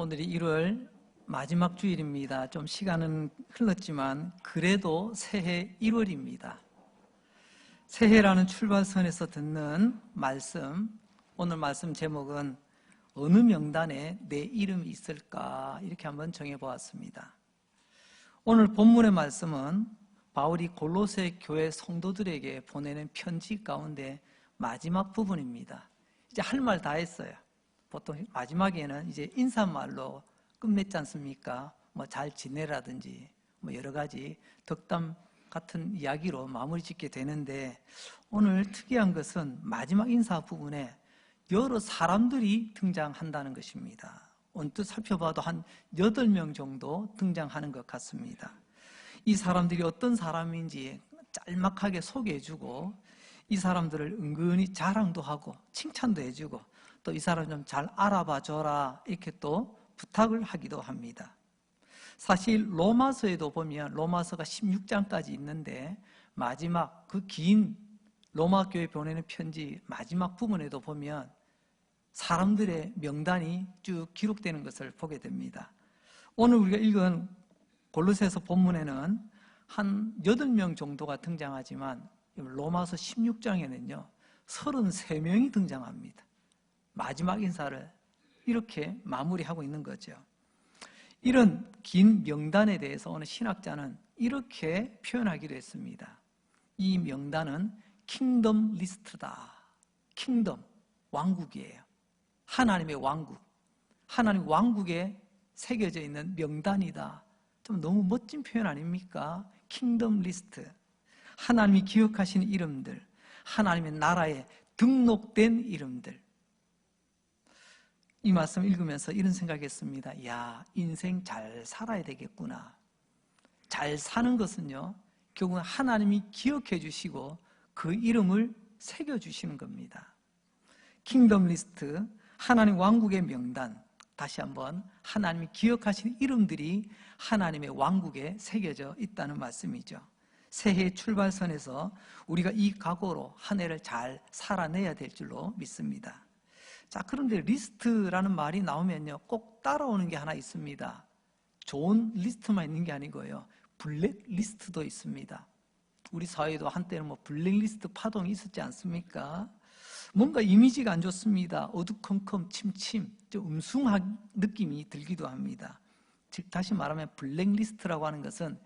오늘이 1월 마지막 주일입니다. 좀 시간은 흘렀지만 그래도 새해 1월입니다. 새해라는 출발선에서 듣는 말씀, 오늘 말씀 제목은 어느 명단에 내 이름이 있을까 이렇게 한번 정해보았습니다. 오늘 본문의 말씀은 바울이 골로새 교회 성도들에게 보내는 편지 가운데 마지막 부분입니다. 이제 할 말 다 했어요. 보통 마지막에는 이제 인사말로 끝맺지 않습니까? 뭐 잘 지내라든지 뭐 여러 가지 덕담 같은 이야기로 마무리 짓게 되는데, 오늘 특이한 것은 마지막 인사 부분에 여러 사람들이 등장한다는 것입니다. 언뜻 살펴봐도 한 8명 정도 등장하는 것 같습니다. 이 사람들이 어떤 사람인지 짤막하게 소개해주고, 이 사람들을 은근히 자랑도 하고 칭찬도 해주고, 또 이 사람 좀 잘 알아봐 줘라 이렇게 또 부탁을 하기도 합니다. 사실 로마서에도 보면 로마서가 16장까지 있는데, 마지막 그 긴 로마 교회 보내는 편지 마지막 부분에도 보면 사람들의 명단이 쭉 기록되는 것을 보게 됩니다. 오늘 우리가 읽은 골로새서 본문에는 한 8명 정도가 등장하지만 로마서 16장에는요 33명이 등장합니다. 마지막 인사를 이렇게 마무리하고 있는 거죠. 이런 긴 명단에 대해서 어느 신학자는 이렇게 표현하기로 했습니다. 이 명단은 킹덤 리스트다. 킹덤, 왕국이에요. 하나님의 왕국, 하나님 왕국에 새겨져 있는 명단이다. 좀 너무 멋진 표현 아닙니까? 킹덤 리스트, 하나님이 기억하시는 이름들, 하나님의 나라에 등록된 이름들. 이 말씀 읽으면서 이런 생각했습니다. 야, 인생 잘 살아야 되겠구나. 잘 사는 것은요 결국은 하나님이 기억해 주시고 그 이름을 새겨 주시는 겁니다. 킹덤 리스트, 하나님 왕국의 명단. 다시 한번 하나님이 기억하시는 이름들이 하나님의 왕국에 새겨져 있다는 말씀이죠. 새해 출발선에서 우리가 이 각오로 한 해를 잘 살아내야 될 줄로 믿습니다. 자, 그런데 리스트라는 말이 나오면요 꼭 따라오는 게 하나 있습니다. 좋은 리스트만 있는 게 아니고요, 블랙 리스트도 있습니다. 우리 사회도 한때는 뭐 블랙 리스트 파동이 있었지 않습니까? 뭔가 이미지가 안 좋습니다. 어두컴컴 침침, 좀 음숭한 느낌이 들기도 합니다. 즉 다시 말하면 블랙 리스트라고 하는 것은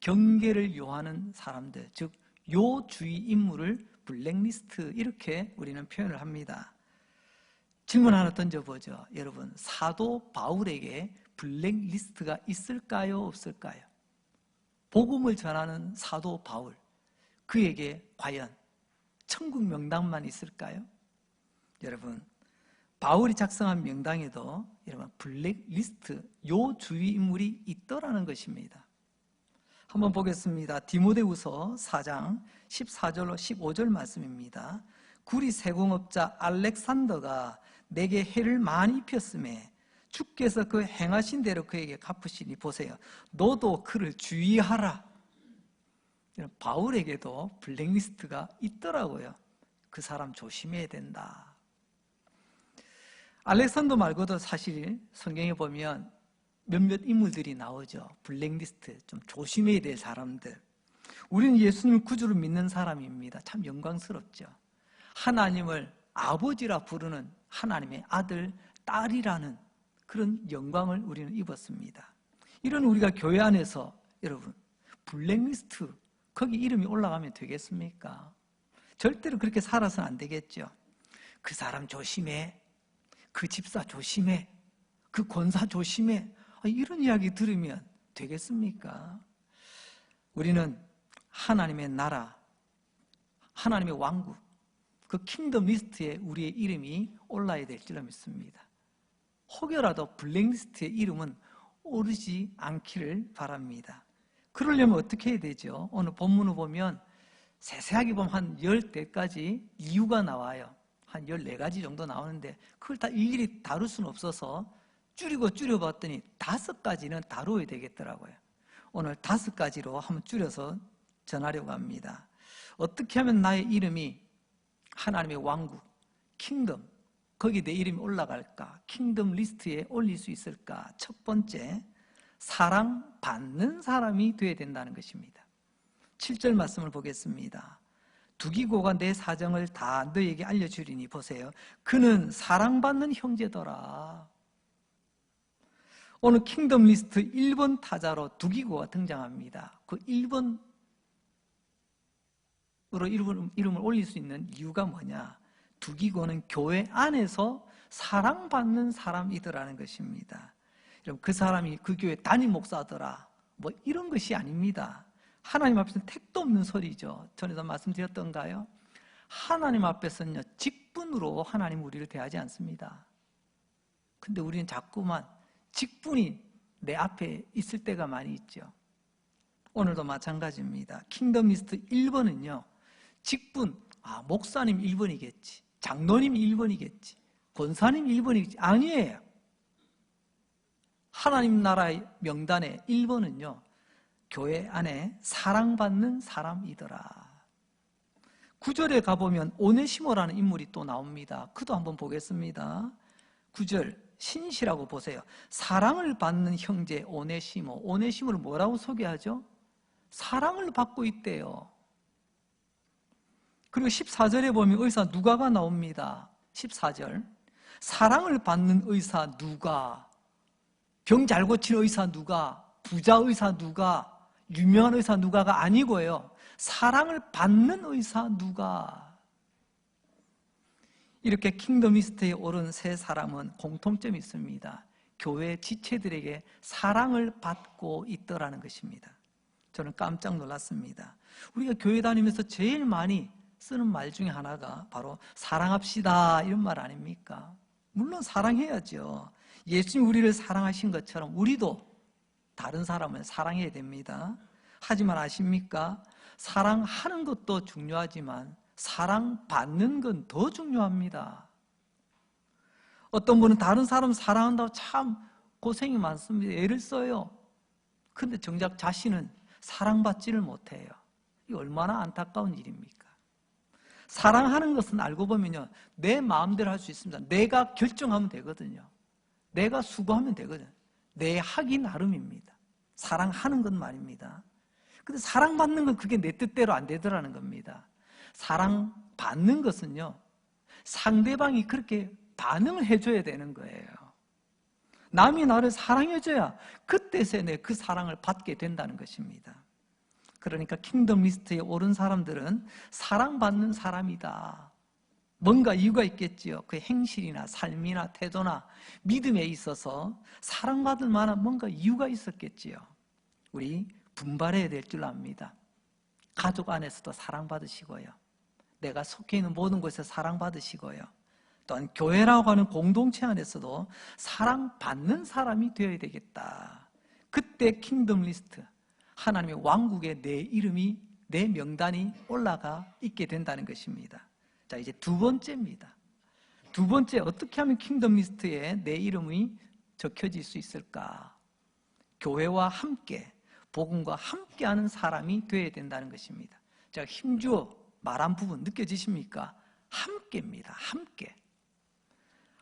경계를 요하는 사람들, 즉 요주의 인물을 블랙 리스트 이렇게 우리는 표현을 합니다. 질문 하나 던져보죠. 여러분, 사도 바울에게 블랙리스트가 있을까요? 없을까요? 복음을 전하는 사도 바울, 그에게 과연 천국 명단만 있을까요? 여러분, 바울이 작성한 명단에도 여러분 블랙리스트, 요 주의 인물이 있더라는 것입니다. 한번 보겠습니다. 디모데후서 4장 14절로 15절 말씀입니다. 구리 세공업자 알렉산더가 내게 해를 많이 입혔음에 주께서 그 행하신 대로 그에게 갚으시니 보세요. 너도 그를 주의하라. 바울에게도 블랙리스트가 있더라고요. 그 사람 조심해야 된다. 알렉산더 말고도 사실 성경에 보면 몇몇 인물들이 나오죠. 블랙리스트, 좀 조심해야 될 사람들. 우리는 예수님을 구주로 믿는 사람입니다. 참 영광스럽죠. 하나님을 아버지라 부르는 하나님의 아들, 딸이라는 그런 영광을 우리는 입었습니다. 이런 우리가 교회 안에서 여러분 블랙리스트, 거기 이름이 올라가면 되겠습니까? 절대로 그렇게 살아서는 안 되겠죠. 그 사람 조심해, 그 집사 조심해, 그 권사 조심해, 이런 이야기 들으면 되겠습니까? 우리는 하나님의 나라, 하나님의 왕국, 그 킹덤 리스트에 우리의 이름이 올라야 될 줄로 믿습니다. 혹여라도 블랙리스트의 이름은 오르지 않기를 바랍니다. 그러려면 어떻게 해야 되죠? 오늘 본문을 보면 세세하게 보면 한 10대까지 이유가 나와요. 한 14가지 정도 나오는데 그걸 다 일일이 다룰 수는 없어서 줄여봤더니 5가지는 다루어야 되겠더라고요. 오늘 5가지로 한번 줄여서 전하려고 합니다. 어떻게 하면 나의 이름이 하나님의 왕국, 킹덤, 거기에 내 이름이 올라갈까? 킹덤 리스트에 올릴 수 있을까? 첫 번째, 사랑받는 사람이 되어야 된다는 것입니다. 7절 말씀을 보겠습니다. 두기고가 내 사정을 다 너에게 알려주리니 보세요. 그는 사랑받는 형제더라. 오늘 킹덤 리스트 1번 타자로 두기고가 등장합니다. 그 1번으로 이름을 올릴 수 있는 이유가 뭐냐? 두기고는 교회 안에서 사랑받는 사람이더라는 것입니다. 여러분, 그 사람이 그 교회 담임 목사더라 뭐 이런 것이 아닙니다. 하나님 앞에서는 택도 없는 소리죠. 전에도 말씀드렸던가요? 하나님 앞에서는요, 직분으로 하나님 우리를 대하지 않습니다. 근데 우리는 자꾸만 직분이 내 앞에 있을 때가 많이 있죠. 오늘도 마찬가지입니다. 킹덤 리스트 1번은요, 직분, 목사님 1번이겠지, 장로님 1번이겠지, 권사님 1번이겠지. 아니에요. 하나님 나라의 명단의 1번은요, 교회 안에 사랑받는 사람이더라. 9절에 가보면 오네시모라는 인물이 또 나옵니다. 그도 한번 보겠습니다. 9절 신시라고 보세요. 사랑을 받는 형제 오네시모. 오네시모를 뭐라고 소개하죠? 사랑을 받고 있대요. 그리고 14절에 보면 의사 누가가 나옵니다. 14절 사랑을 받는 의사 누가, 병 잘 고치는 의사 누가, 부자 의사 누가, 유명한 의사 누가가 아니고요, 사랑을 받는 의사 누가. 이렇게 킹덤 리스트에 오른 세 사람은 공통점이 있습니다. 교회 지체들에게 사랑을 받고 있더라는 것입니다. 저는 깜짝 놀랐습니다. 우리가 교회 다니면서 제일 많이 쓰는 말 중에 하나가 바로 사랑합시다 이런 말 아닙니까? 물론 사랑해야죠. 예수님 우리를 사랑하신 것처럼 우리도 다른 사람을 사랑해야 됩니다. 하지만 아십니까? 사랑하는 것도 중요하지만 사랑받는 건 더 중요합니다. 어떤 분은 다른 사람 사랑한다고 참 고생이 많습니다. 애를 써요. 근데 정작 자신은 사랑받지를 못해요. 이게 얼마나 안타까운 일입니까? 사랑하는 것은 알고 보면요, 내 마음대로 할 수 있습니다. 내가 결정하면 되거든요. 내가 수고하면 되거든요. 내 하기 나름입니다. 사랑하는 건 말입니다. 근데 사랑받는 건 그게 내 뜻대로 안 되더라는 겁니다. 사랑받는 것은요, 상대방이 그렇게 반응을 해줘야 되는 거예요. 남이 나를 사랑해줘야 그때서야 내 그 사랑을 받게 된다는 것입니다. 그러니까 킹덤 리스트에 오른 사람들은 사랑받는 사람이다. 뭔가 이유가 있겠지요. 그 행실이나 삶이나 태도나 믿음에 있어서 사랑받을 만한 뭔가 이유가 있었겠지요. 우리 분발해야 될 줄 압니다. 가족 안에서도 사랑받으시고요, 내가 속해 있는 모든 곳에서 사랑받으시고요, 또한 교회라고 하는 공동체 안에서도 사랑받는 사람이 되어야 되겠다. 그때 킹덤 리스트, 하나님의 왕국에 내 이름이, 내 명단이 올라가 있게 된다는 것입니다. 자, 이제 두 번째입니다. 두 번째, 어떻게 하면 킹덤 리스트에 내 이름이 적혀질 수 있을까? 교회와 함께, 복음과 함께하는 사람이 되어야 된다는 것입니다. 제가 힘주어 말한 부분 느껴지십니까? 함께입니다. 함께.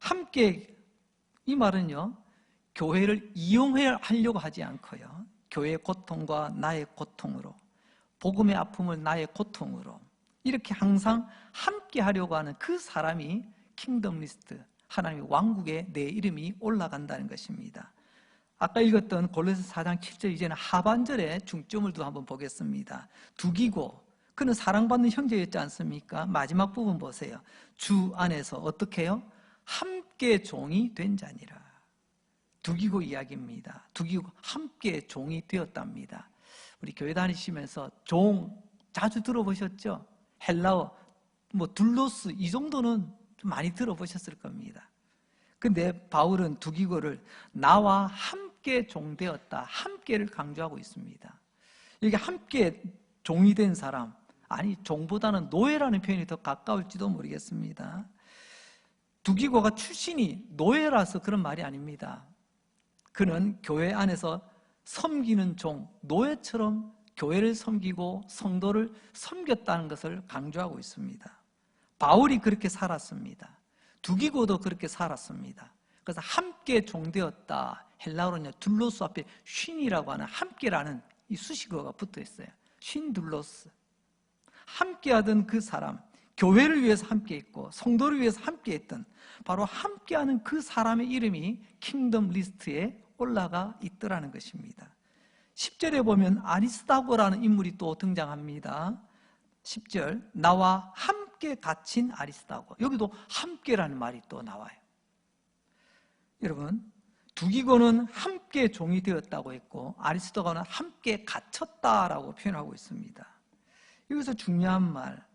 함께, 이 말은요, 교회를 이용하려고 하지 않고요, 교회의 고통과 나의 고통으로, 복음의 아픔을 나의 고통으로 이렇게 항상 함께 하려고 하는 그 사람이 킹덤 리스트, 하나님의 왕국에 내 이름이 올라간다는 것입니다. 아까 읽었던 골로새 4장 7절 이제는 하반절에 중점을 두어 한번 보겠습니다. 두기고, 그는 사랑받는 형제였지 않습니까? 마지막 부분 보세요. 주 안에서 어떻게 해요? 함께 종이 된 자니라. 두기고 이야기입니다. 두기고 함께 종이 되었답니다. 우리 교회 다니시면서 종 자주 들어보셨죠? 헬라어 둘로스 이 정도는 좀 많이 들어보셨을 겁니다. 근데 바울은 두기고를 나와 함께 종되었다, 함께를 강조하고 있습니다. 이게 함께 종이 된 사람, 아니 종보다는 노예라는 표현이 더 가까울지도 모르겠습니다. 두기고가 출신이 노예라서 그런 말이 아닙니다. 그는 교회 안에서 섬기는 종, 노예처럼 교회를 섬기고 성도를 섬겼다는 것을 강조하고 있습니다. 바울이 그렇게 살았습니다. 두기고도 그렇게 살았습니다. 그래서 함께 종되었다. 헬라어로는 둘로스 앞에 쉰이라고 하는 함께라는 이 수식어가 붙어 있어요. 쉰 둘로스. 함께하던 그 사람, 교회를 위해서 함께했고 성도를 위해서 함께했던 바로 함께하는 그 사람의 이름이 킹덤 리스트에 올라가 있더라는 것입니다. 10절에 보면 아리스다고라는 인물이 또 등장합니다. 10절, 나와 함께 갇힌 아리스다고. 여기도 함께라는 말이 또 나와요. 여러분, 두기고는 함께 종이 되었다고 했고 아리스다고는 함께 갇혔다라고 표현하고 있습니다. 여기서 중요한 말,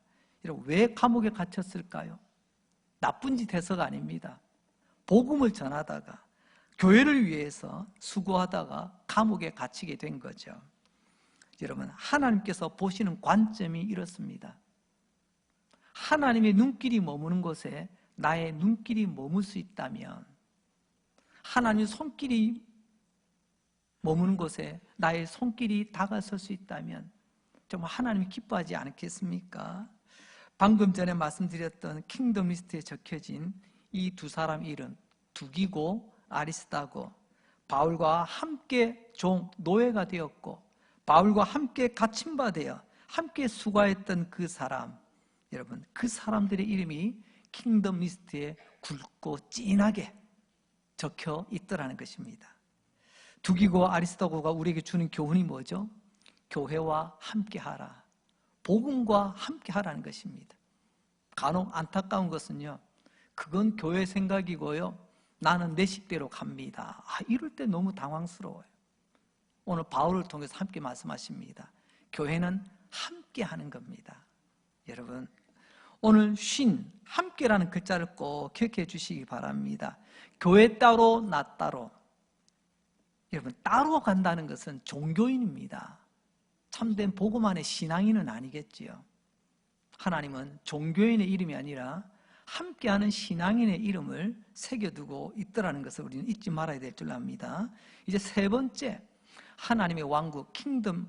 왜 감옥에 갇혔을까요? 나쁜 짓 해서가 아닙니다. 복음을 전하다가 교회를 위해서 수고하다가 감옥에 갇히게 된 거죠. 여러분, 하나님께서 보시는 관점이 이렇습니다. 하나님의 눈길이 머무는 곳에 나의 눈길이 머물 수 있다면, 하나님의 손길이 머무는 곳에 나의 손길이 다가설 수 있다면 정말 하나님이 기뻐하지 않겠습니까? 방금 전에 말씀드렸던 킹덤 리스트에 적혀진 이 두 사람 이름, 두기고 아리스다고, 바울과 함께 노예가 되었고 바울과 함께 갇힌 바 되어 함께 수고했던 그 사람, 여러분, 그 사람들의 이름이 킹덤 리스트에 굵고 진하게 적혀 있더라는 것입니다. 두기고 아리스다고가 우리에게 주는 교훈이 뭐죠? 교회와 함께하라, 복음과 함께하라는 것입니다. 간혹 안타까운 것은요, 그건 교회 생각이고요, 나는 내 식대로 갑니다. 이럴 때 너무 당황스러워요. 오늘 바울을 통해서 함께 말씀하십니다. 교회는 함께하는 겁니다. 여러분, 오늘 함께라는 글자를 꼭 기억해 주시기 바랍니다. 교회 따로 나 따로. 여러분, 따로 간다는 것은 종교인입니다. 참된 복음 안의 신앙인은 아니겠지요. 하나님은 종교인의 이름이 아니라 함께하는 신앙인의 이름을 새겨두고 있더라는 것을 우리는 잊지 말아야 될 줄 압니다. 이제 세 번째, 하나님의 왕국 킹덤,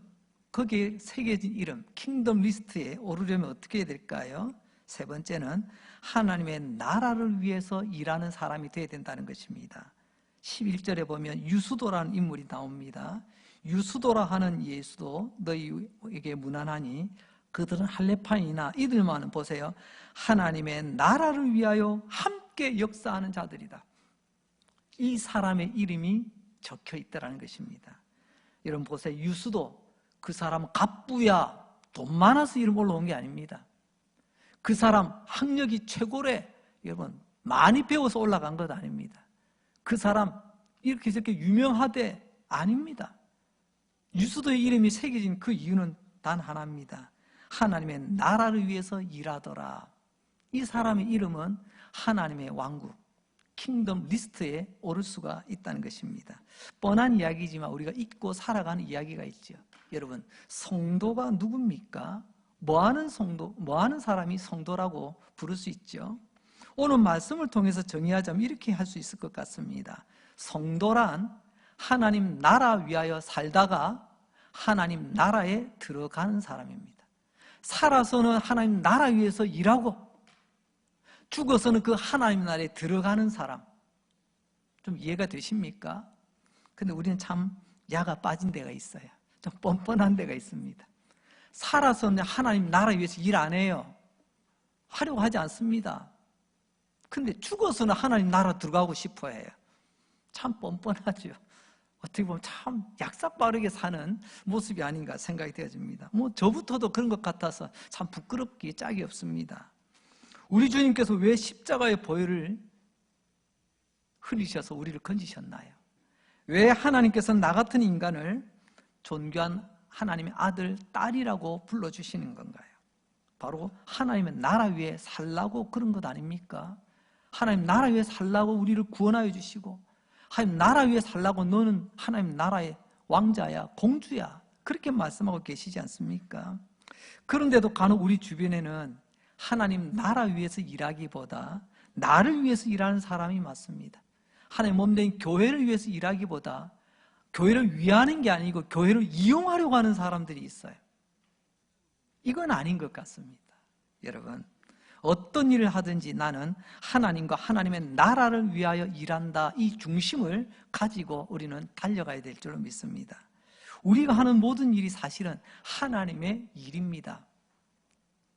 거기에 새겨진 이름 킹덤 리스트에 오르려면 어떻게 해야 될까요? 세 번째는 하나님의 나라를 위해서 일하는 사람이 되어야 된다는 것입니다. 11절에 보면 유수도라는 인물이 나옵니다. 유수도라 하는 예수도 너희에게 무난하니 그들은 할례파인이나 이들만은 보세요, 하나님의 나라를 위하여 함께 역사하는 자들이다. 이 사람의 이름이 적혀 있다는 것입니다. 여러분 보세요, 유수도, 그 사람은 갑부야, 돈 많아서 이름 올라온 게 아닙니다. 그 사람 학력이 최고래, 여러분 많이 배워서 올라간 것 아닙니다. 그 사람 이렇게 저렇게 유명하대 아닙니다. 유수도의 이름이 새겨진 그 이유는 단 하나입니다. 하나님의 나라를 위해서 일하더라. 이 사람의 이름은 하나님의 왕국 킹덤 리스트에 오를 수가 있다는 것입니다. 뻔한 이야기지만 우리가 잊고 살아가는 이야기가 있죠. 여러분, 성도가 누굽니까? 뭐하는 사람이 성도라고 부를 수 있죠? 오늘 말씀을 통해서 정의하자면 이렇게 할 수 있을 것 같습니다. 성도란 하나님 나라 위하여 살다가 하나님 나라에 들어가는 사람입니다. 살아서는 하나님 나라 위해서 일하고 죽어서는 그 하나님 나라에 들어가는 사람. 좀 이해가 되십니까? 근데 우리는 참 야가 빠진 데가 있어요. 좀 뻔뻔한 데가 있습니다. 살아서는 하나님 나라 위해서 일 안 해요. 하려고 하지 않습니다. 근데 죽어서는 하나님 나라 들어가고 싶어 해요. 참 뻔뻔하죠. 어떻게 보면 참 약삭빠르게 사는 모습이 아닌가 생각이 되어집니다. 저부터도 그런 것 같아서 참 부끄럽기에 짝이 없습니다. 우리 주님께서 왜 십자가의 보혈을 흘리셔서 우리를 건지셨나요? 왜 하나님께서는 나 같은 인간을 존귀한 하나님의 아들, 딸이라고 불러주시는 건가요? 바로 하나님의 나라 위에 살라고 그런 것 아닙니까? 하나님 나라 위에 살라고 우리를 구원하여 주시고, 하나님 나라 위에 살라고 너는 하나님 나라의 왕자야, 공주야, 그렇게 말씀하고 계시지 않습니까? 그런데도 간혹 우리 주변에는 하나님 나라 위해서 일하기보다 나를 위해서 일하는 사람이 많습니다. 하나님 몸된 교회를 위해서 일하기보다 교회를 위하는 게 아니고 교회를 이용하려고 하는 사람들이 있어요. 이건 아닌 것 같습니다. 여러분, 어떤 일을 하든지 나는 하나님과 하나님의 나라를 위하여 일한다. 이 중심을 가지고 우리는 달려가야 될 줄로 믿습니다. 우리가 하는 모든 일이 사실은 하나님의 일입니다.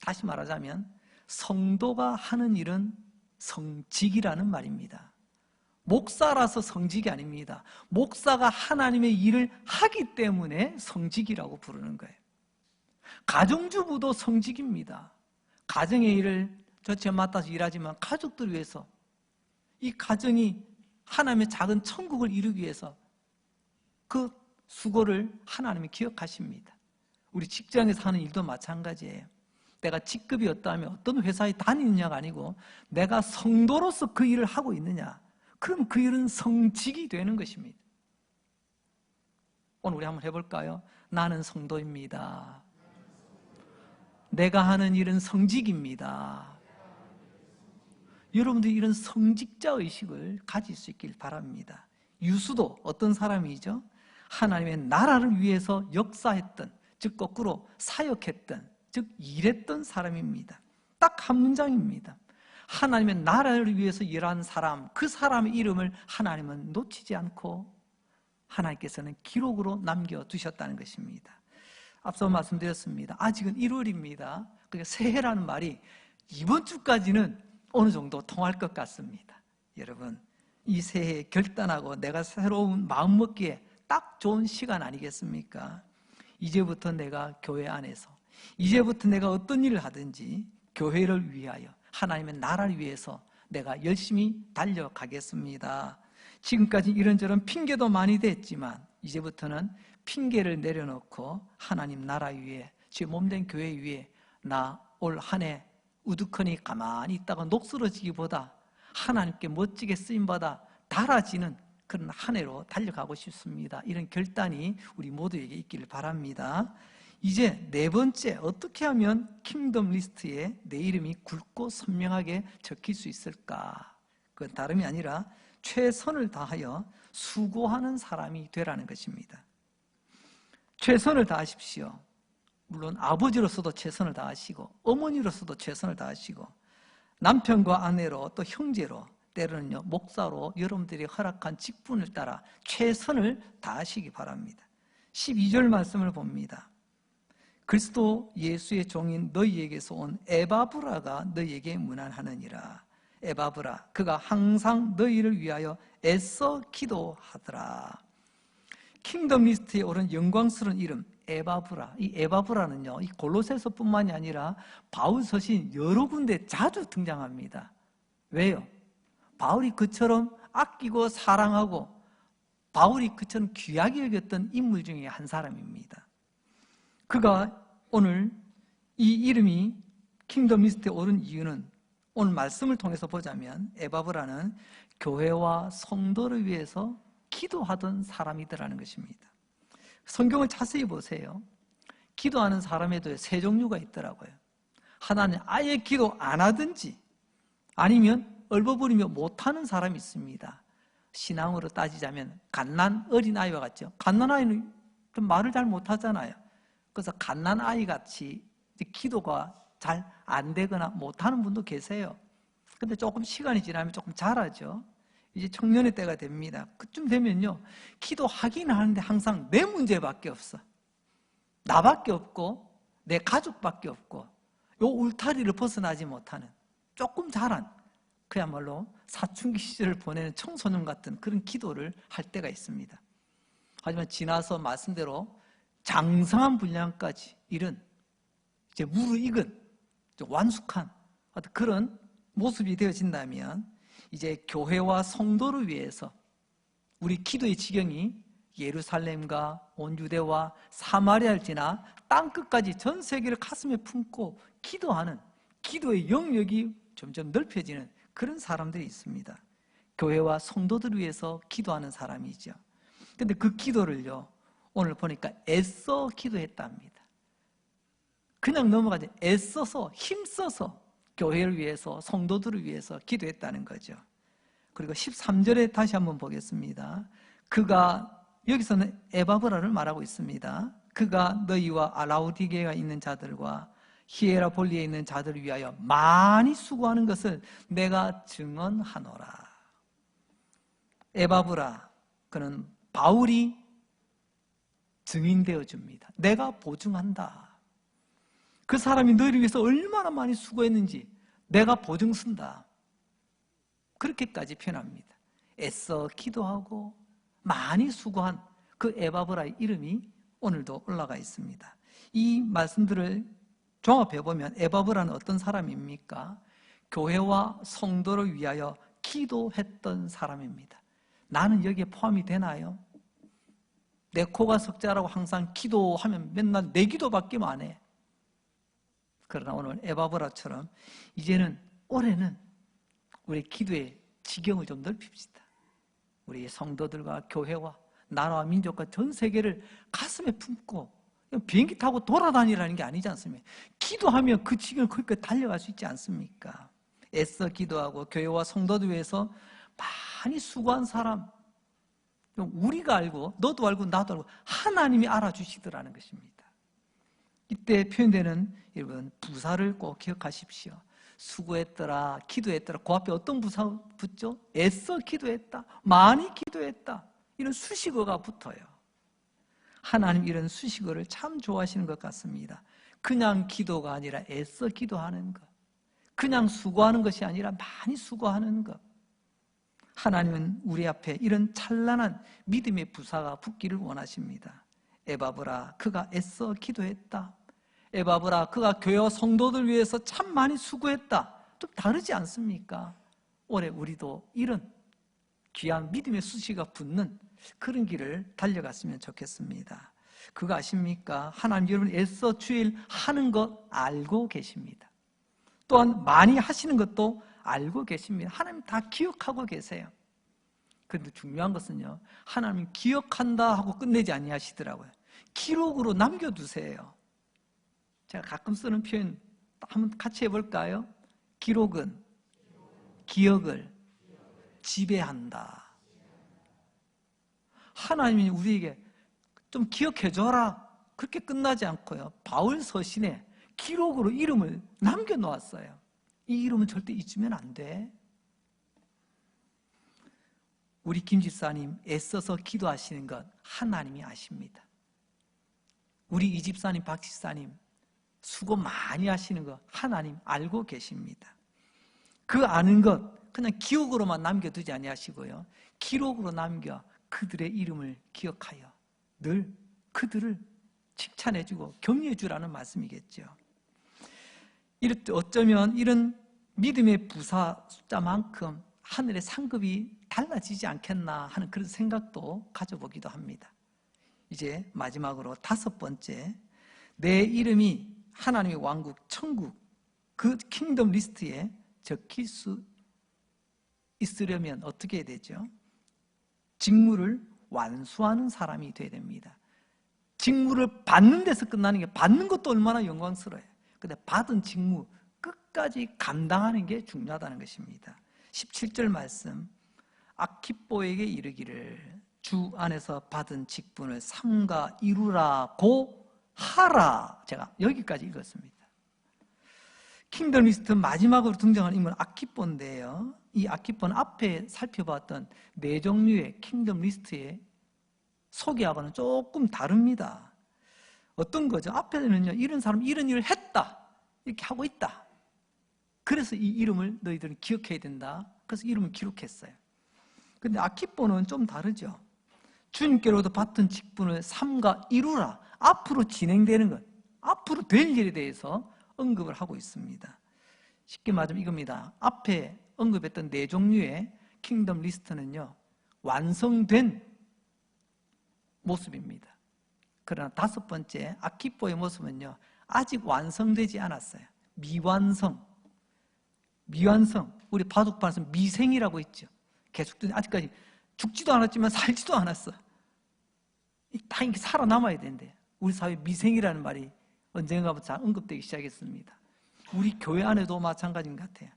다시 말하자면 성도가 하는 일은 성직이라는 말입니다. 목사라서 성직이 아닙니다. 목사가 하나님의 일을 하기 때문에 성직이라고 부르는 거예요. 가정주부도 성직입니다. 가정의 일을 저체 맡아서 일하지만 가족들 위해서, 이 가정이 하나님의 작은 천국을 이루기 위해서 그 수고를 하나님이 기억하십니다. 우리 직장에서 하는 일도 마찬가지예요. 내가 직급이 어떠하며 어떤 회사에 다니느냐가 아니고 내가 성도로서 그 일을 하고 있느냐, 그럼 그 일은 성직이 되는 것입니다. 오늘 우리 한번 해볼까요? 나는 성도입니다. 내가 하는 일은 성직입니다. 여러분들이 이런 성직자 의식을 가질 수 있길 바랍니다. 유수도 어떤 사람이죠? 하나님의 나라를 위해서 역사했던, 즉 거꾸로 사역했던, 즉 일했던 사람입니다. 딱 한 문장입니다. 하나님의 나라를 위해서 일한 사람, 그 사람의 이름을 하나님은 놓치지 않고 하나님께서는 기록으로 남겨두셨다는 것입니다. 앞서 말씀드렸습니다. 아직은 1월입니다. 그러니까 새해라는 말이 이번 주까지는 어느 정도 통할 것 같습니다. 여러분, 이 새해 결단하고 내가 새로운 마음 먹기에 딱 좋은 시간 아니겠습니까? 이제부터 내가 교회 안에서, 이제부터 내가 어떤 일을 하든지 교회를 위하여, 하나님의 나라를 위해서 내가 열심히 달려가겠습니다. 지금까지 이런저런 핑계도 많이 됐지만 이제부터는 핑계를 내려놓고 하나님 나라 위에, 제 몸된 교회 위에 나 올 한 해 우두커니 가만히 있다가 녹슬어지기보다 하나님께 멋지게 쓰임받아 달아지는 그런 한 해로 달려가고 싶습니다. 이런 결단이 우리 모두에게 있기를 바랍니다. 이제 네 번째, 어떻게 하면 킹덤 리스트에 내 이름이 굵고 선명하게 적힐 수 있을까? 그건 다름이 아니라 최선을 다하여 수고하는 사람이 되라는 것입니다. 최선을 다하십시오. 물론 아버지로서도 최선을 다하시고 어머니로서도 최선을 다하시고 남편과 아내로 또 형제로 때로는요 목사로 여러분들이 허락한 직분을 따라 최선을 다하시기 바랍니다. 12절 말씀을 봅니다. 그리스도 예수의 종인 너희에게서 온 에바브라가 너희에게 문안하느니라. 에바브라, 그가 항상 너희를 위하여 애써 기도하더라. 킹덤 리스트에 오른 영광스러운 이름 에바브라. 이 에바브라는요, 이 골로새서뿐만이 아니라 바울 서신 여러 군데 자주 등장합니다. 왜요? 바울이 그처럼 아끼고 사랑하고 바울이 그처럼 귀하게 여겼던 인물 중에 한 사람입니다. 그가 오늘 이 이름이 킹덤 리스트에 오른 이유는 오늘 말씀을 통해서 보자면 에바브라는 교회와 성도를 위해서 기도하던 사람이더라는 것입니다. 성경을 자세히 보세요. 기도하는 사람에도 세 종류가 있더라고요. 하나는 아예 기도 안 하든지 아니면 얼버무리며 못하는 사람이 있습니다. 신앙으로 따지자면 갓난 어린아이와 같죠. 갓난아이는 좀 말을 잘 못하잖아요. 그래서 갓난아이 같이 기도가 잘 안 되거나 못하는 분도 계세요. 근데 조금 시간이 지나면 조금 잘하죠. 이제 청년의 때가 됩니다. 그쯤 되면요, 기도하긴 하는데 항상 내 문제밖에 없어. 나밖에 없고 내 가족밖에 없고 요 울타리를 벗어나지 못하는 조금 자란, 그야말로 사춘기 시절을 보내는 청소년 같은 그런 기도를 할 때가 있습니다. 하지만 지나서 말씀대로 장성한 분량까지 이른 이제 무르익은 완숙한 그런 모습이 되어진다면 이제 교회와 성도를 위해서 우리 기도의 지경이 예루살렘과 온 유대와 사마리아를 지나 땅끝까지 전 세계를 가슴에 품고 기도하는 기도의 영역이 점점 넓혀지는 그런 사람들이 있습니다. 교회와 성도들을 위해서 기도하는 사람이죠. 그런데 그 기도를요, 오늘 보니까 애써 기도했답니다. 그냥 넘어가지, 애써서 힘써서 교회를 위해서 성도들을 위해서 기도했다는 거죠. 그리고 13절에 다시 한번 보겠습니다. 그가, 여기서는 에바브라를 말하고 있습니다. 그가 너희와 라우디게가 있는 자들과 히에라폴리에 있는 자들을 위하여 많이 수고하는 것을 내가 증언하노라. 에바브라, 그는 바울이 증인되어 줍니다. 내가 보증한다. 그 사람이 너희를 위해서 얼마나 많이 수고했는지 내가 보증 쓴다. 그렇게까지 표현합니다. 애써 기도하고 많이 수고한 그 에바브라의 이름이 오늘도 올라가 있습니다. 이 말씀들을 종합해보면 에바브라는 어떤 사람입니까? 교회와 성도를 위하여 기도했던 사람입니다. 나는 여기에 포함이 되나요? 내 코가 석자라고 항상 기도하면 맨날 내 기도밖에 안 해. 그러나 오늘 에바브라처럼 이제는 올해는 우리 기도의 지경을 좀 넓힙시다. 우리 성도들과 교회와 나라와 민족과 전 세계를 가슴에 품고 비행기 타고 돌아다니라는 게 아니지 않습니까? 기도하면 그 지경을 거기까지 달려갈 수 있지 않습니까? 애써 기도하고 교회와 성도들 위해서 많이 수고한 사람, 우리가 알고 너도 알고 나도 알고 하나님이 알아주시더라는 것입니다. 이때 표현되는 여러분 부사를 꼭 기억하십시오. 수고했더라, 기도했더라. 그 앞에 어떤 부사 붙죠? 애써 기도했다, 많이 기도했다, 이런 수식어가 붙어요. 하나님 이런 수식어를 참 좋아하시는 것 같습니다. 그냥 기도가 아니라 애써 기도하는 것, 그냥 수고하는 것이 아니라 많이 수고하는 것. 하나님은 우리 앞에 이런 찬란한 믿음의 부사가 붙기를 원하십니다. 에바브라, 그가 애써 기도했다. 에바브라, 그가 교회와 성도들 위해서 참 많이 수고했다. 좀 다르지 않습니까? 올해 우리도 이런 귀한 믿음의 수식어가 붙는 그런 길을 달려갔으면 좋겠습니다. 그거 아십니까? 하나님 여러분 애써 주일 하는 것 알고 계십니다. 또한 많이 하시는 것도 알고 계십니다. 하나님 다 기억하고 계세요. 그런데 중요한 것은요, 하나님 기억한다 하고 끝내지 아니하시더라고요. 기록으로 남겨두세요. 제가 가끔 쓰는 표현 한번 같이 해볼까요? 기록은 기억을 지배한다. 하나님이 우리에게 좀 기억해줘라, 그렇게 끝나지 않고요, 바울 서신에 기록으로 이름을 남겨놓았어요. 이 이름은 절대 잊으면 안 돼. 우리 김 집사님 애써서 기도하시는 것 하나님이 아십니다. 우리 이 집사님, 박 집사님 수고 많이 하시는 것 하나님 알고 계십니다. 그 아는 것 그냥 기억으로만 남겨두지 아니하시고요, 기록으로 남겨 그들의 이름을 기억하여 늘 그들을 칭찬해주고 격려해주라는 말씀이겠죠. 이럴 때 어쩌면 이런 믿음의 부사 숫자만큼 하늘의 상급이 달라지지 않겠나 하는 그런 생각도 가져보기도 합니다. 이제 마지막으로 5번째, 내 이름이 하나님의 왕국, 천국, 그 킹덤 리스트에 적힐 수 있으려면 어떻게 해야 되죠? 직무를 완수하는 사람이 되어야 됩니다. 직무를 받는 데서 끝나는 게, 받는 것도 얼마나 영광스러워요. 근데 받은 직무 끝까지 감당하는 게 중요하다는 것입니다. 17절 말씀, 아키뽀에게 이르기를 주 안에서 받은 직분을 삼가 이루라고 하라. 제가 여기까지 읽었습니다. 킹덤 리스트 마지막으로 등장하는 인물은 아키뽀인데요, 이 아키뽀는 앞에 살펴봤던 4종류의 킹덤 리스트의 소개하고는 조금 다릅니다. 어떤 거죠? 앞에는요, 이런 사람 이런 일을 했다, 이렇게 하고 있다, 그래서 이 이름을 너희들은 기억해야 된다, 그래서 이름을 기록했어요. 근데 아키뽀는 좀 다르죠. 주님께로부터 받은 직분을 삼가 이루라, 앞으로 진행되는 것, 앞으로 될 일에 대해서 언급을 하고 있습니다. 쉽게 말하면 이겁니다. 앞에 언급했던 4종류의 킹덤 리스트는요, 완성된 모습입니다. 그러나 5번째 아키뽀의 모습은요, 아직 완성되지 않았어요. 미완성. 우리 바둑판에서 미생이라고 있죠. 계속 아직까지 죽지도 않았지만 살지도 않았어. 다 이렇게 살아남아야 되는데, 우리 사회 미생이라는 말이 언젠가부터 언급되기 시작했습니다. 우리 교회 안에도 마찬가지인 것 같아요.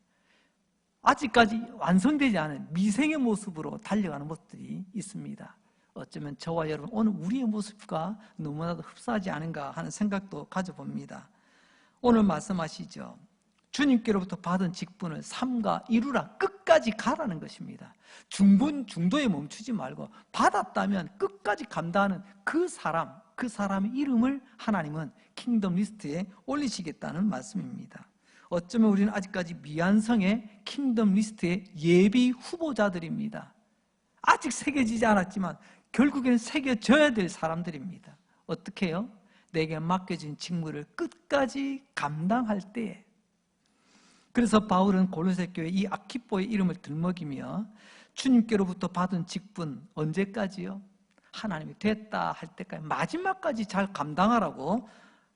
아직까지 완성되지 않은 미생의 모습으로 달려가는 모습들이 있습니다. 어쩌면 저와 여러분 오늘 우리의 모습과 너무나도 흡사하지 않은가 하는 생각도 가져봅니다. 오늘 말씀하시죠. 주님께로부터 받은 직분을 삼가 이루라. 끝까지 가라는 것입니다. 중도에 멈추지 말고 받았다면 끝까지 감당하는 그 사람의 이름을 하나님은 킹덤 리스트에 올리시겠다는 말씀입니다. 어쩌면 우리는 아직까지 미완성의 킹덤 리스트의 예비 후보자들입니다. 아직 새겨지지 않았지만 결국에는 새겨져야 될 사람들입니다. 어떻게 해요? 내게 맡겨진 직무를 끝까지 감당할 때에. 그래서 바울은 골로새 교회 이 아키포의 이름을 들먹이며 주님께로부터 받은 직분 언제까지요? 하나님이 됐다 할 때까지 마지막까지 잘 감당하라고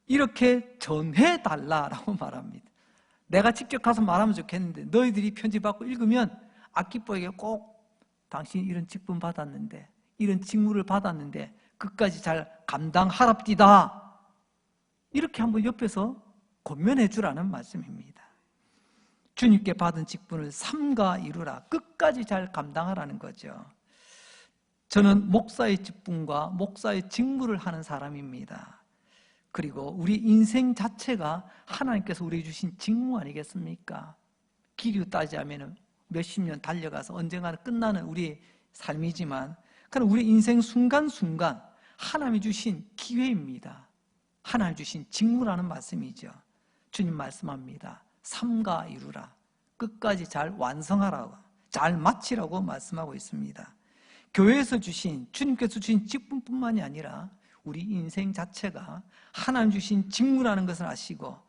이렇게 전해달라라고 말합니다. 내가 직접 가서 말하면 좋겠는데 너희들이 편지 받고 읽으면 아키포에게 꼭 당신이 이런 직분 받았는데 이런 직무를 받았는데 끝까지 잘 감당하랍디다 이렇게 한번 옆에서 권면해 주라는 말씀입니다. 주님께 받은 직분을 삼가 이루라. 끝까지 잘 감당하라는 거죠. 저는 목사의 직분과 목사의 직무를 하는 사람입니다. 그리고 우리 인생 자체가 하나님께서 우리에게 주신 직무 아니겠습니까? 길이로 따지자면 몇십 년 달려가서 언젠가는 끝나는 우리의 삶이지만 그럼 우리 인생 순간순간 하나님이 주신 기회입니다. 하나님 주신 직무라는 말씀이죠. 주님 말씀합니다. 삼가 이루라. 끝까지 잘 완성하라고, 잘 마치라고 말씀하고 있습니다. 교회에서 주신, 주님께서 주신 직분뿐만이 아니라 우리 인생 자체가 하나님 주신 직무라는 것을 아시고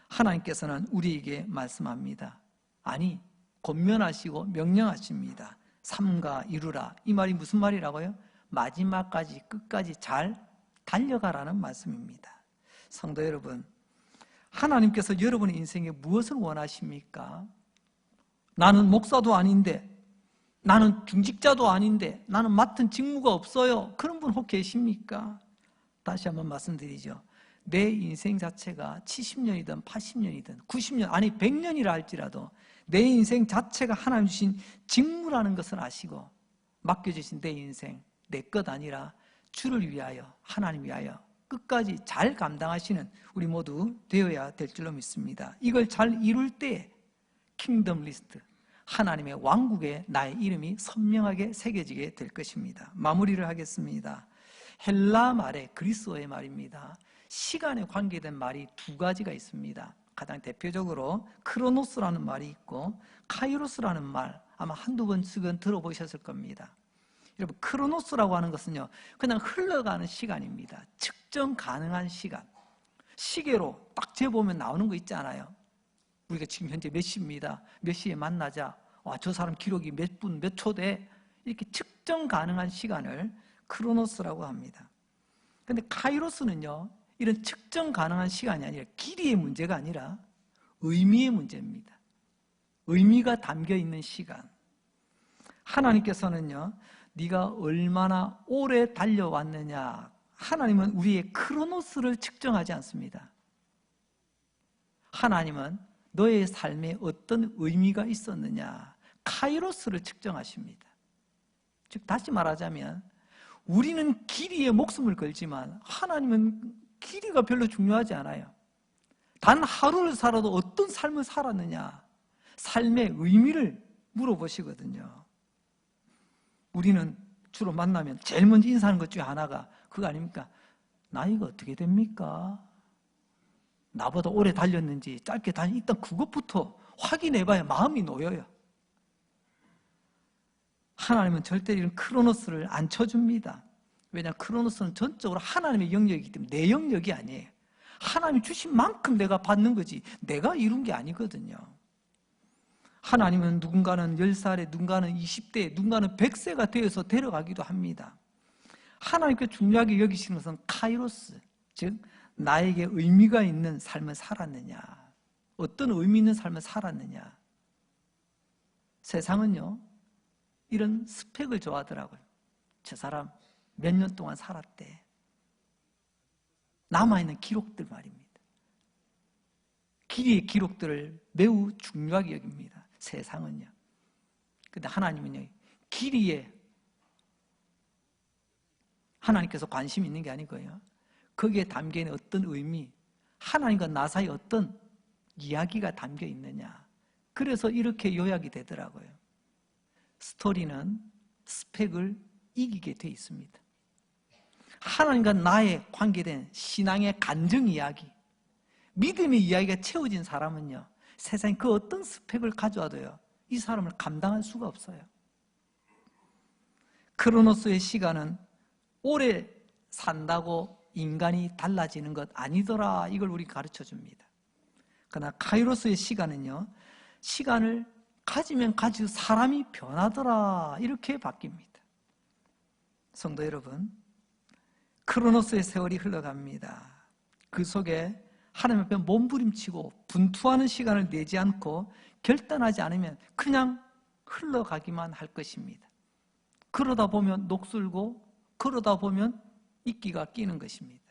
하나님께서는 우리에게 말씀합니다. 아니, 권면하시고 명령하십니다. 삼가 이루라. 이 말이 무슨 말이라고요? 마지막까지 끝까지 잘 달려가라는 말씀입니다. 성도 여러분, 하나님께서 여러분의 인생에 무엇을 원하십니까? 나는 목사도 아닌데, 나는 중직자도 아닌데, 나는 맡은 직무가 없어요. 그런 분 혹 계십니까? 다시 한번 말씀드리죠. 내 인생 자체가 70년이든 80년이든 90년, 아니 100년이라 할지라도 내 인생 자체가 하나님 주신 직무라는 것을 아시고 맡겨주신 내 인생, 내 것 아니라 주를 위하여, 하나님 위하여 끝까지 잘 감당하시는 우리 모두 되어야 될 줄로 믿습니다. 이걸 잘 이룰 때 킹덤 리스트, 하나님의 왕국에 나의 이름이 선명하게 새겨지게 될 것입니다. 마무리를 하겠습니다. 헬라 말의 그리스어의 말입니다. 시간에 관계된 말이 두 가지가 있습니다. 가장 대표적으로 크로노스라는 말이 있고 카이로스라는 말, 아마 한두 번씩은 들어보셨을 겁니다. 여러분, 크로노스라고 하는 것은요, 그냥 흘러가는 시간입니다. 측정 가능한 시간. 시계로 딱 재보면 나오는 거 있잖아요. 우리가 지금 현재 몇 시입니다. 몇 시에 만나자. 와, 저 사람 기록이 몇 분, 몇 초 돼. 이렇게 측정 가능한 시간을 크로노스라고 합니다. 근데 카이로스는요, 이런 측정 가능한 시간이 아니라 길이의 문제가 아니라 의미의 문제입니다. 의미가 담겨 있는 시간. 하나님께서는요, 네가 얼마나 오래 달려왔느냐, 하나님은 우리의 크로노스를 측정하지 않습니다. 하나님은 너의 삶에 어떤 의미가 있었느냐, 카이로스를 측정하십니다. 즉 다시 말하자면 우리는 길이에 목숨을 걸지만 하나님은 길이가 별로 중요하지 않아요. 단 하루를 살아도 어떤 삶을 살았느냐, 삶의 의미를 물어보시거든요. 우리는 주로 만나면 제일 먼저 인사하는 것 중에 하나가 그거 아닙니까? 나이가 어떻게 됩니까? 나보다 오래 달렸는지 짧게 달렸는지 일단 그것부터 확인해봐야 마음이 놓여요. 하나님은 절대 이런 크로노스를 안 쳐줍니다. 왜냐하면 크로노스는 전적으로 하나님의 영역이기 때문에 내 영역이 아니에요. 하나님이 주신 만큼 내가 받는 거지 내가 이룬 게 아니거든요. 하나님은 누군가는 10살에, 누군가는 20대, 누군가는 100세가 되어서 데려가기도 합니다. 하나님께 중요하게 여기시는 것은 카이로스, 즉 나에게 의미가 있는 삶을 살았느냐, 어떤 의미 있는 삶을 살았느냐. 세상은요, 이런 스펙을 좋아하더라고요. 저 사람 몇 년 동안 살았대. 남아있는 기록들 말입니다. 길이의 기록들을 매우 중요하게 여깁니다. 세상은요. 근데 하나님은요, 길이에 하나님께서 관심이 있는 게 아니고요, 거기에 담겨있는 어떤 의미, 하나님과 나 사이 어떤 이야기가 담겨 있느냐. 그래서 이렇게 요약이 되더라고요. 스토리는 스펙을 이기게 돼 있습니다. 하나님과 나의 관계된 신앙의 간증 이야기, 믿음의 이야기가 채워진 사람은요, 세상에 그 어떤 스펙을 가져와도요, 이 사람을 감당할 수가 없어요. 크로노스의 시간은 오래 산다고 인간이 달라지는 것 아니더라, 이걸 우리가 가르쳐 줍니다. 그러나 카이로스의 시간은요, 시간을 가지면 가지고 사람이 변하더라, 이렇게 바뀝니다. 성도 여러분, 크로노스의 세월이 흘러갑니다. 그 속에 하나님 앞에 몸부림치고 분투하는 시간을 내지 않고 결단하지 않으면 그냥 흘러가기만 할 것입니다. 그러다 보면 녹슬고, 그러다 보면 이끼가 끼는 것입니다.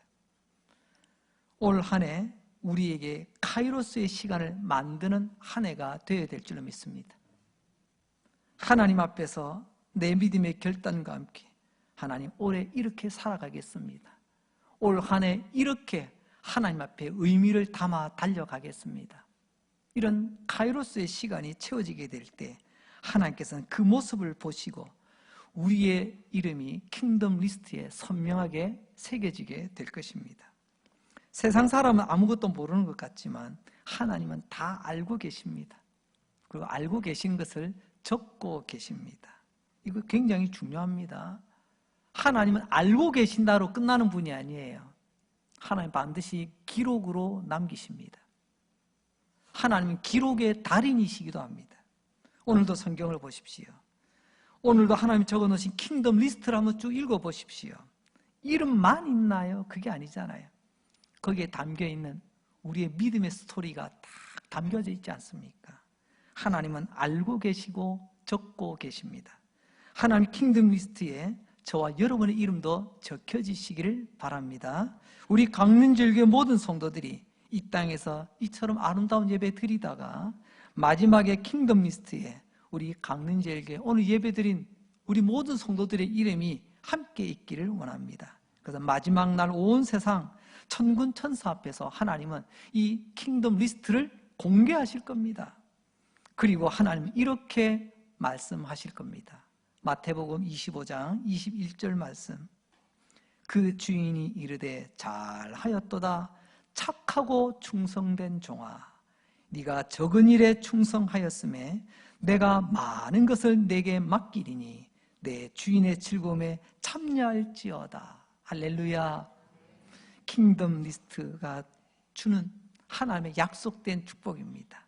올 한 해 우리에게 카이로스의 시간을 만드는 한 해가 되어야 될 줄로 믿습니다. 하나님 앞에서 내 믿음의 결단과 함께 하나님, 올해 이렇게 살아가겠습니다. 올 한 해 이렇게 하나님 앞에 의미를 담아 달려가겠습니다. 이런 카이로스의 시간이 채워지게 될 때 하나님께서는 그 모습을 보시고 우리의 이름이 킹덤 리스트에 선명하게 새겨지게 될 것입니다. 세상 사람은 아무것도 모르는 것 같지만 하나님은 다 알고 계십니다. 그리고 알고 계신 것을 적고 계십니다. 이거 굉장히 중요합니다. 하나님은 알고 계신다로 끝나는 분이 아니에요. 하나님 반드시 기록으로 남기십니다. 하나님은 기록의 달인이시기도 합니다. 오늘도 성경을 보십시오. 오늘도 하나님이 적어놓으신 킹덤 리스트를 한번 쭉 읽어보십시오. 이름만 있나요? 그게 아니잖아요. 거기에 담겨있는 우리의 믿음의 스토리가 딱 담겨져 있지 않습니까? 하나님은 알고 계시고 적고 계십니다. 하나님 킹덤 리스트에 저와 여러분의 이름도 적혀지시기를 바랍니다. 우리 강릉절교의 모든 성도들이 이 땅에서 이처럼 아름다운 예배 드리다가 마지막에 킹덤 리스트에 우리 강릉제일교회 오늘 예배드린 우리 모든 성도들의 이름이 함께 있기를 원합니다. 그래서 마지막 날 온 세상 천군 천사 앞에서 하나님은 이 킹덤 리스트를 공개하실 겁니다. 그리고 하나님은 이렇게 말씀하실 겁니다. 마태복음 25장 21절 말씀. 그 주인이 이르되 잘하였도다 착하고 충성된 종아, 네가 적은 일에 충성하였음에 내가 많은 것을 내게 맡기리니 내 주인의 즐거움에 참여할지어다. 할렐루야. 킹덤 리스트가 주는 하나님의 약속된 축복입니다.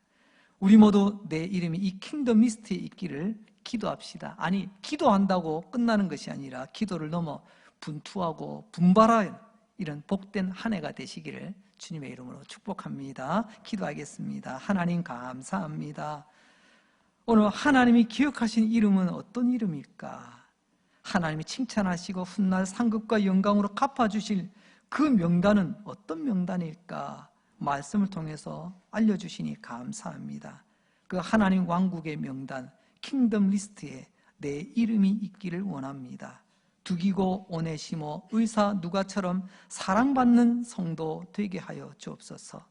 우리 모두 내 이름이 이 킹덤 리스트에 있기를 기도합시다. 아니, 기도한다고 끝나는 것이 아니라 기도를 넘어 분투하고 분발하는 이런 복된 한 해가 되시기를 주님의 이름으로 축복합니다. 기도하겠습니다. 하나님 감사합니다. 오늘 하나님이 기억하신 이름은 어떤 이름일까? 하나님이 칭찬하시고 훗날 상급과 영광으로 갚아주실 그 명단은 어떤 명단일까? 말씀을 통해서 알려주시니 감사합니다. 그 하나님 왕국의 명단, 킹덤 리스트에 내 이름이 있기를 원합니다. 두기고 오네시모 의사 누가처럼 사랑받는 성도 되게 하여 주옵소서.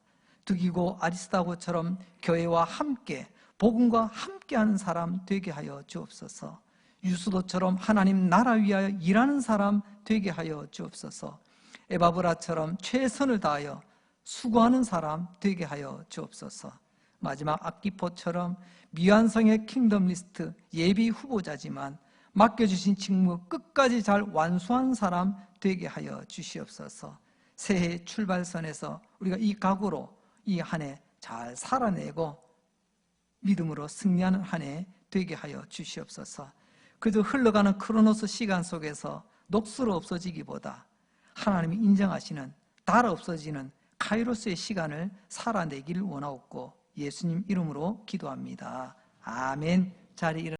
두기고 아리스다고처럼 교회와 함께 복음과 함께하는 사람 되게 하여 주옵소서. 유수도처럼 하나님 나라 위하여 일하는 사람 되게 하여 주옵소서. 에바브라처럼 최선을 다하여 수고하는 사람 되게 하여 주옵소서. 마지막 악기포처럼 미완성의 킹덤 리스트 예비 후보자지만 맡겨주신 직무 끝까지 잘 완수한 사람 되게 하여 주시옵소서. 새해 출발선에서 우리가 이 각오로 이 한 해 잘 살아내고 믿음으로 승리하는 한 해 되게 하여 주시옵소서. 그래도 흘러가는 크로노스 시간 속에서 녹슬어 없어지기보다 하나님이 인정하시는 달 없어지는 카이로스의 시간을 살아내기를 원하옵고 예수님 이름으로 기도합니다. 아멘. 자리에 일어나